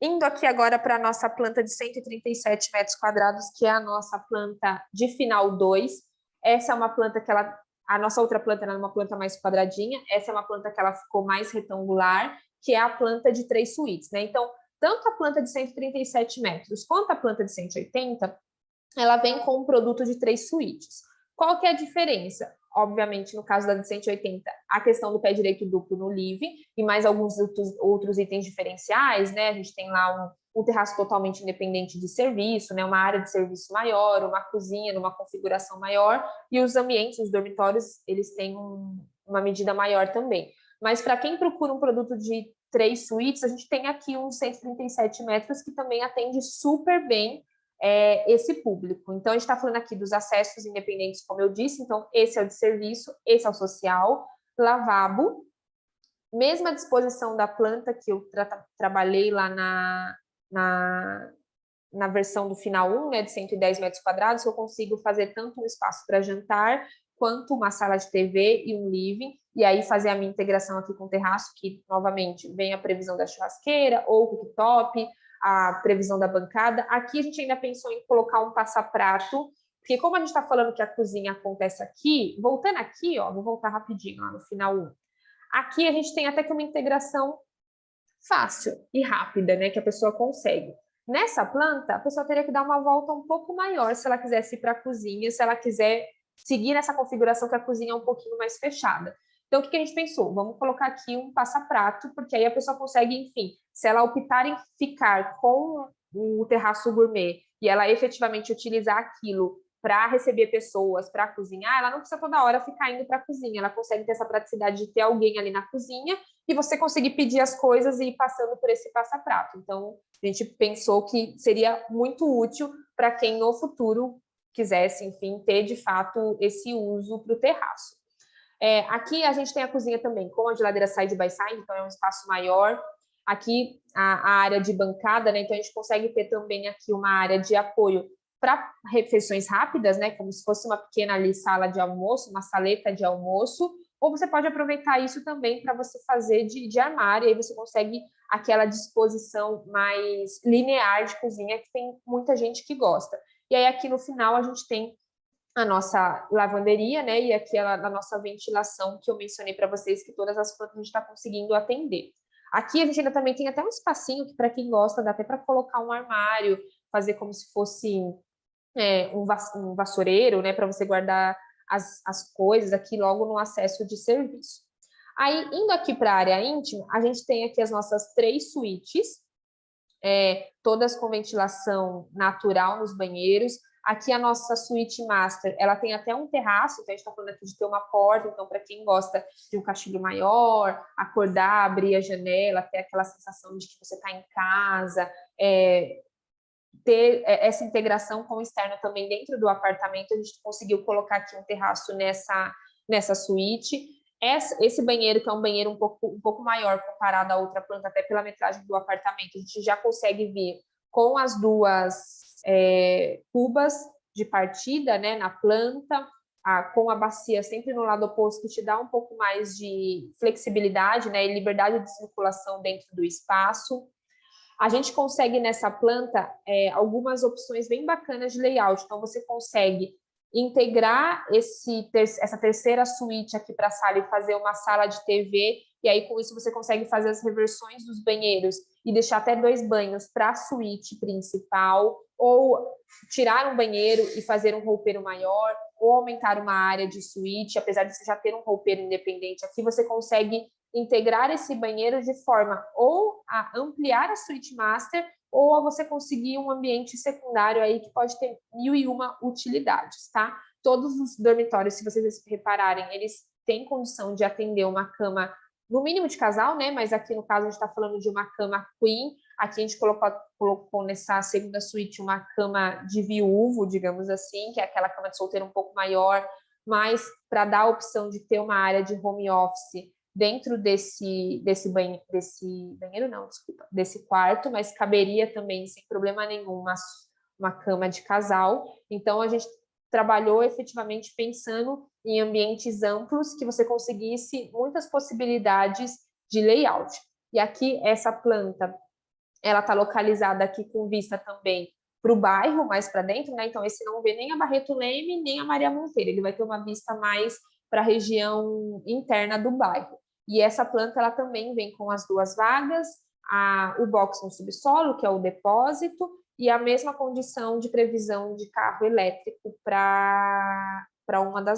Indo aqui agora para a nossa planta de 137 metros quadrados, que é a nossa planta de final 2. Essa é uma planta que a nossa outra planta era uma planta mais quadradinha, essa é uma planta que ela ficou mais retangular, que é a planta de 3 suítes, né? Então, tanto a planta de 137 metros quanto a planta de 180, ela vem com um produto de 3 suítes. Qual que é a diferença? Obviamente, no caso da de 180, a questão do pé direito duplo no living e mais alguns outros itens diferenciais, né? A gente tem lá um terraço totalmente independente de serviço, né? Uma área de serviço maior, uma cozinha numa configuração maior e os ambientes, os dormitórios, eles têm uma medida maior também. Mas para quem procura um produto de 3 suítes, a gente tem aqui um 137 metros que também atende super bem esse público. Então, a gente está falando aqui dos acessos independentes, como eu disse. Então, esse é o de serviço, esse é o social, lavabo, mesma disposição da planta que eu trabalhei lá na versão do final 1, né, de 110 metros quadrados, que eu consigo fazer tanto um espaço para jantar, quanto uma sala de TV e um living, e aí fazer a minha integração aqui com o terraço, que, novamente, vem a previsão da churrasqueira, ou cooktop, a previsão da bancada. Aqui a gente ainda pensou em colocar um passaprato, porque como a gente está falando que a cozinha acontece aqui, voltando aqui, ó, vou voltar rapidinho lá no final 1. Aqui a gente tem até que uma integração fácil e rápida, né, que a pessoa consegue. Nessa planta, a pessoa teria que dar uma volta um pouco maior se ela quisesse ir para a cozinha, se ela quiser seguir nessa configuração que a cozinha é um pouquinho mais fechada. Então, o que a gente pensou? Vamos colocar aqui um passaprato, porque aí a pessoa consegue, enfim, se ela optar em ficar com o terraço gourmet e ela efetivamente utilizar aquilo para receber pessoas, para cozinhar, ela não precisa toda hora ficar indo para a cozinha, ela consegue ter essa praticidade de ter alguém ali na cozinha e você conseguir pedir as coisas e ir passando por esse passaprato. Então, a gente pensou que seria muito útil para quem no futuro quisesse, enfim, ter de fato esse uso para o terraço. Aqui a gente tem a cozinha também com a geladeira side by side, então é um espaço maior. Aqui a área de bancada, né? Então a gente consegue ter também aqui uma área de apoio para refeições rápidas, né? Como se fosse uma pequena ali sala de almoço, uma saleta de almoço, ou você pode aproveitar isso também para você fazer de armário, e aí você consegue aquela disposição mais linear de cozinha que tem muita gente que gosta. E aí aqui no final a gente tem a nossa lavanderia, né? E aqui a nossa ventilação, que eu mencionei para vocês, que todas as plantas a gente está conseguindo atender. Aqui a gente ainda também tem até um espacinho que, para quem gosta, dá até para colocar um armário, fazer como se fosse um vassoureiro, né? Para você guardar as coisas aqui logo no acesso de serviço. Aí, indo aqui para a área íntima, a gente tem aqui as nossas 3 suítes, todas com ventilação natural nos banheiros. Aqui a nossa suíte master, ela tem até um terraço, então a gente está falando aqui de ter uma porta, então para quem gosta de um castigo maior, acordar, abrir a janela, ter aquela sensação de que você está em casa, ter essa integração com o externo também dentro do apartamento, a gente conseguiu colocar aqui um terraço nessa suíte. Esse banheiro, que é um banheiro um pouco maior comparado à outra planta, até pela metragem do apartamento, a gente já consegue ver com as duas cubas de partida, né, na planta, com a bacia sempre no lado oposto, que te dá um pouco mais de flexibilidade, né, e liberdade de circulação dentro do espaço. A gente consegue nessa planta algumas opções bem bacanas de layout. Então, você consegue integrar essa terceira suíte aqui para a sala e fazer uma sala de TV. E aí, com isso, você consegue fazer as reversões dos banheiros e deixar até 2 banhos para a suíte principal, ou tirar um banheiro e fazer um roupeiro maior, ou aumentar uma área de suíte. Apesar de você já ter um roupeiro independente aqui, você consegue integrar esse banheiro de forma ou a ampliar a suíte master ou a você conseguir um ambiente secundário aí que pode ter 1001 utilidades, tá? Todos os dormitórios, se vocês repararem, eles têm condição de atender uma cama no mínimo de casal, né? Mas aqui no caso a gente está falando de uma cama queen. Aqui a gente colocou nessa segunda suíte uma cama de viúvo, digamos assim, que é aquela cama de solteiro um pouco maior, mas para dar a opção de ter uma área de home office dentro desse banheiro, não, desculpa, desse quarto, mas caberia também, sem problema nenhum, uma cama de casal. Então, a gente trabalhou efetivamente pensando em ambientes amplos que você conseguisse muitas possibilidades de layout. E aqui, essa planta, ela está localizada aqui com vista também para o bairro, mais para dentro, né? Então, esse não vê nem a Barreto Leme, nem a Maria Monteiro, ele vai ter uma vista mais para a região interna do bairro. E essa planta, ela também vem com as 2 vagas, o box no subsolo, que é o depósito, e a mesma condição de previsão de carro elétrico para uma das